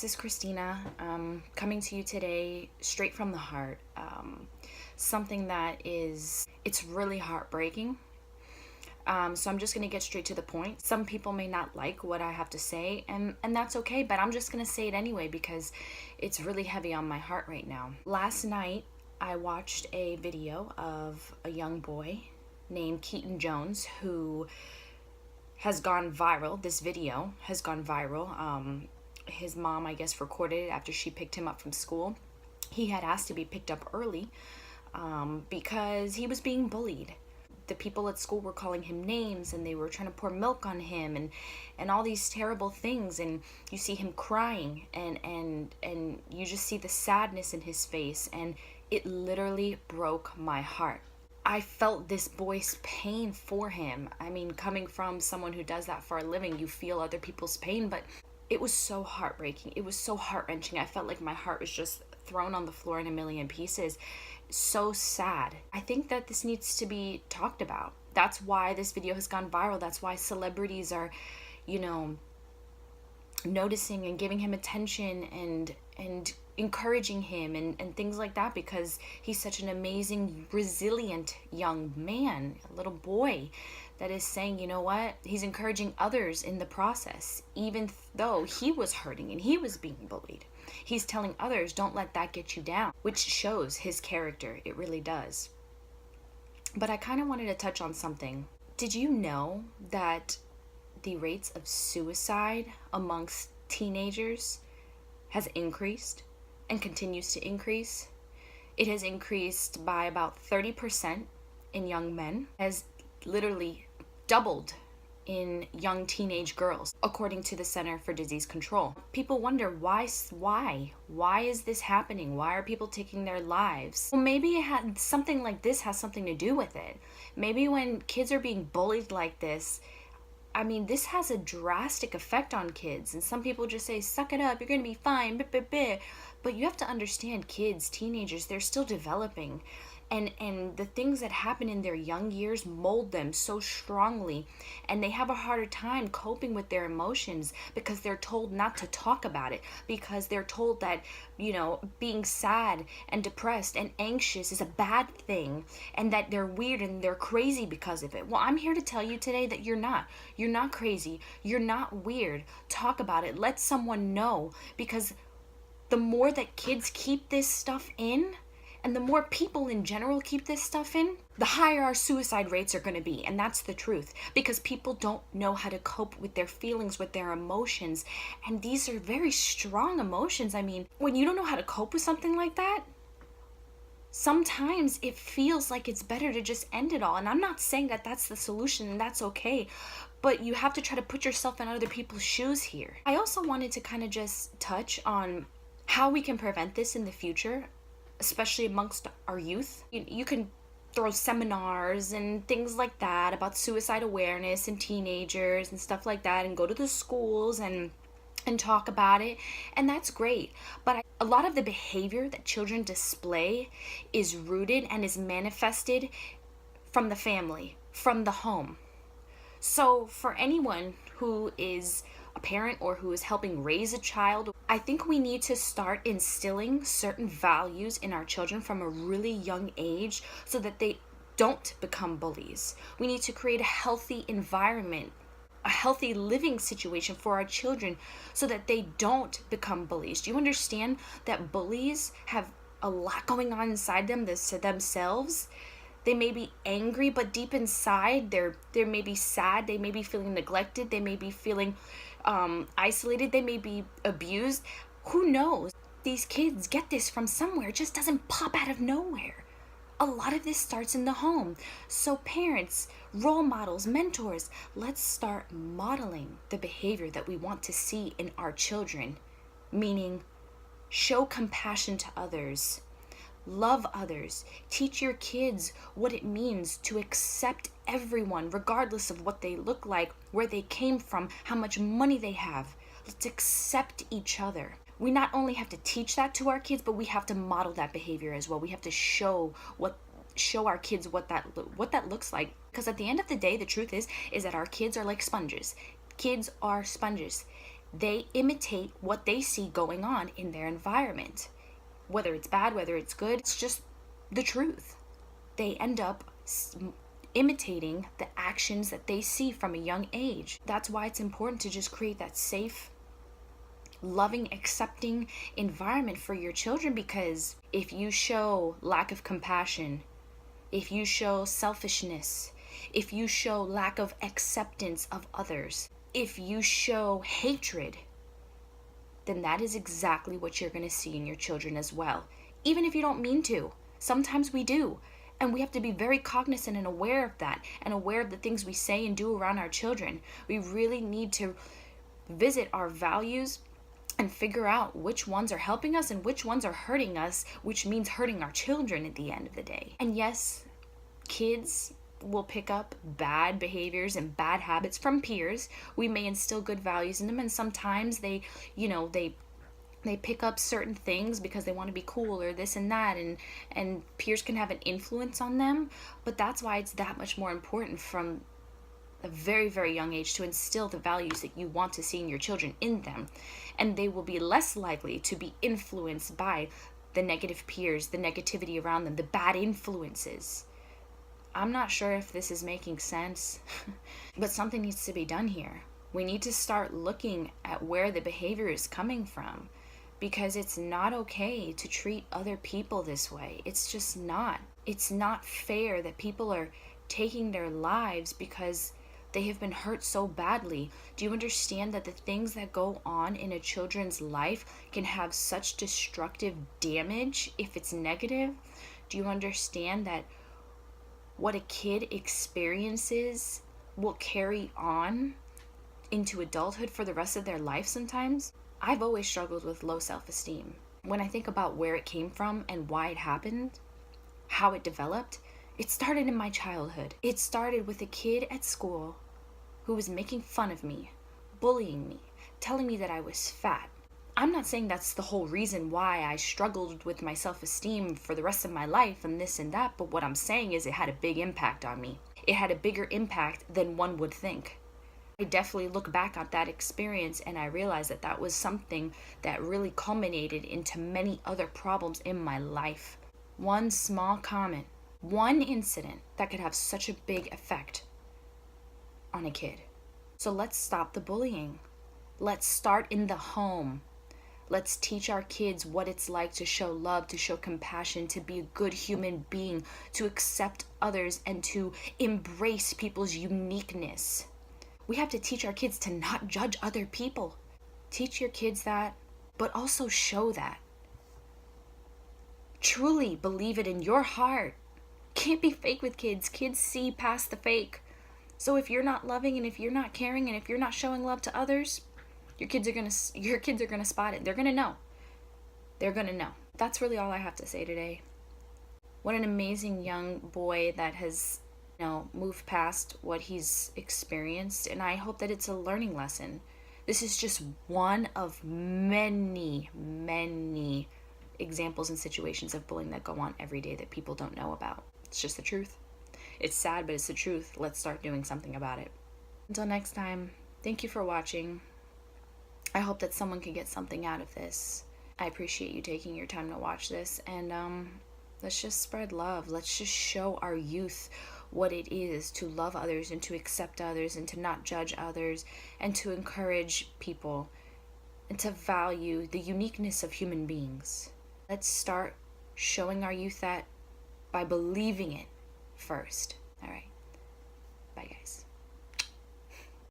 this is Christina coming to you today straight from the heart. Something that it's really heartbreaking. So I'm just going to get straight to the point. Some people may not like what I have to say, and that's okay, but I'm just going to say it anyway because it's really heavy on my heart right now. Last night, I watched a video of a young boy named Keaton Jones who has gone viral. This video has gone viral. His mom, I guess, recorded it after she picked him up from school. He had asked to be picked up early because he was being bullied. The people at school were calling him names, and they were trying to pour milk on him and all these terrible things. And you see him crying, and you just see the sadness in his face, and it literally broke my heart. I felt this boy's pain for him. I mean, coming from someone who does that for a living, you feel other people's pain, but it was so heartbreaking. It was so heart-wrenching. I felt like my heart was just thrown on the floor in a million pieces. So sad. I think that this needs to be talked about. That's why this video has gone viral. That's why celebrities are, noticing and giving him attention and encouraging him and things like that, because he's such an amazing, resilient young man, a little boy that is saying, you know what, he's encouraging others in the process, even though he was hurting and he was being bullied. He's telling others, don't let that get you down, which shows his character. It really does. But I kind of wanted to touch on something. Did you know that the rates of suicide amongst teenagers has increased and continues to increase? It has increased by about 30% in young men, has literally doubled in young teenage girls, according to the Center for Disease Control. People wonder why is this happening? Why are people taking their lives? Well, maybe something like this has something to do with it. Maybe when kids are being bullied like this, I mean, this has a drastic effect on kids, and some people just say, suck it up, you're gonna be fine, but you have to understand, kids, teenagers, they're still developing, and the things that happen in their young years mold them so strongly, and they have a harder time coping with their emotions because they're told not to talk about it, because they're told that, being sad and depressed and anxious is a bad thing, and that they're weird and they're crazy because of it. Well, I'm here to tell you today that you're not. You're not crazy. You're not weird. Talk about it. Let someone know, because the more that kids keep this stuff in, and the more people in general keep this stuff in, the higher our suicide rates are going to be. And that's the truth, because people don't know how to cope with their feelings, with their emotions. And these are very strong emotions. I mean, when you don't know how to cope with something like that, sometimes it feels like it's better to just end it all. And I'm not saying that that's the solution, and that's okay, but you have to try to put yourself in other people's shoes here. I also wanted to kind of just touch on how we can prevent this in the future, especially amongst our youth. You can throw seminars and things like that about suicide awareness in teenagers and stuff like that, and go to the schools and talk about it, and that's great. But a lot of the behavior that children display is rooted and is manifested from the family, from the home. So for anyone who is a parent or who is helping raise a child, I think we need to start instilling certain values in our children from a really young age so that they don't become bullies. We need to create a healthy environment, a healthy living situation for our children so that they don't become bullies. Do you understand that bullies have a lot going on inside them, themselves? They may be angry, but deep inside, they're maybe sad. They may be feeling neglected. They may be feeling isolated. They may be abused. Who knows? These kids get this from somewhere. It just doesn't pop out of nowhere. A lot of this starts in the home. So parents, role models, mentors, let's start modeling the behavior that we want to see in our children. Meaning, show compassion to others. Love others. Teach your kids what it means to accept everyone, regardless of what they look like, where they came from, how much money they have. Let's accept each other. We not only have to teach that to our kids, but we have to model that behavior as well. We have to show our kids what that looks like. Because at the end of the day, the truth is that our kids are like sponges. Kids are sponges. They imitate what they see going on in their environment. Whether it's bad, whether it's good, it's just the truth. They end up imitating the actions that they see from a young age. That's why it's important to just create that safe, loving, accepting environment for your children, because if you show lack of compassion, if you show selfishness, if you show lack of acceptance of others, if you show hatred, then that is exactly what you're going to see in your children as well. Even if you don't mean to. Sometimes we do. And we have to be very cognizant and aware of that, and aware of the things we say and do around our children. We really need to visit our values and figure out which ones are helping us and which ones are hurting us, which means hurting our children at the end of the day. And yes, kids will pick up bad behaviors and bad habits from peers. We may instill good values in them, and sometimes they pick up certain things because they want to be cool or this and that, and peers can have an influence on them. But that's why it's that much more important from a very, very young age to instill the values that you want to see in your children in them. And they will be less likely to be influenced by the negative peers, the negativity around them, the bad influences. I'm not sure if this is making sense, but something needs to be done here. We need to start looking at where the behavior is coming from, because it's not okay to treat other people this way. It's just not. It's not fair that people are taking their lives because they have been hurt so badly. Do you understand that the things that go on in a children's life can have such destructive damage if it's negative? Do you understand that what a kid experiences will carry on into adulthood for the rest of their life sometimes? I've always struggled with low self-esteem. When I think about where it came from and why it happened, how it developed, it started in my childhood. It started with a kid at school who was making fun of me, bullying me, telling me that I was fat. I'm not saying that's the whole reason why I struggled with my self-esteem for the rest of my life and this and that, but what I'm saying is it had a big impact on me. It had a bigger impact than one would think. I definitely look back at that experience and I realize that that was something that really culminated into many other problems in my life. One small comment, one incident that could have such a big effect on a kid. So let's stop the bullying. Let's start in the home. Let's teach our kids what it's like to show love, to show compassion, to be a good human being, to accept others, and to embrace people's uniqueness. We have to teach our kids to not judge other people. Teach your kids that, but also show that. Truly believe it in your heart. Can't be fake with kids. Kids see past the fake. So if you're not loving and if you're not caring and if you're not showing love to others, your kids are gonna spot it. They're gonna know. They're gonna know. That's really all I have to say today. What an amazing young boy that has move past what he's experienced, and I hope that it's a learning lesson. This is just one of many, many examples and situations of bullying that go on every day that people don't know about. It's just the truth. It's sad, but it's the truth. Let's start doing something about it. Until next time, thank you for watching. I hope that someone can get something out of this. I appreciate you taking your time to watch this, and let's just spread love. Let's just show our youth what it is to love others and to accept others and to not judge others and to encourage people and to value the uniqueness of human beings. Let's start showing our youth that by believing it first. All right. Bye, guys.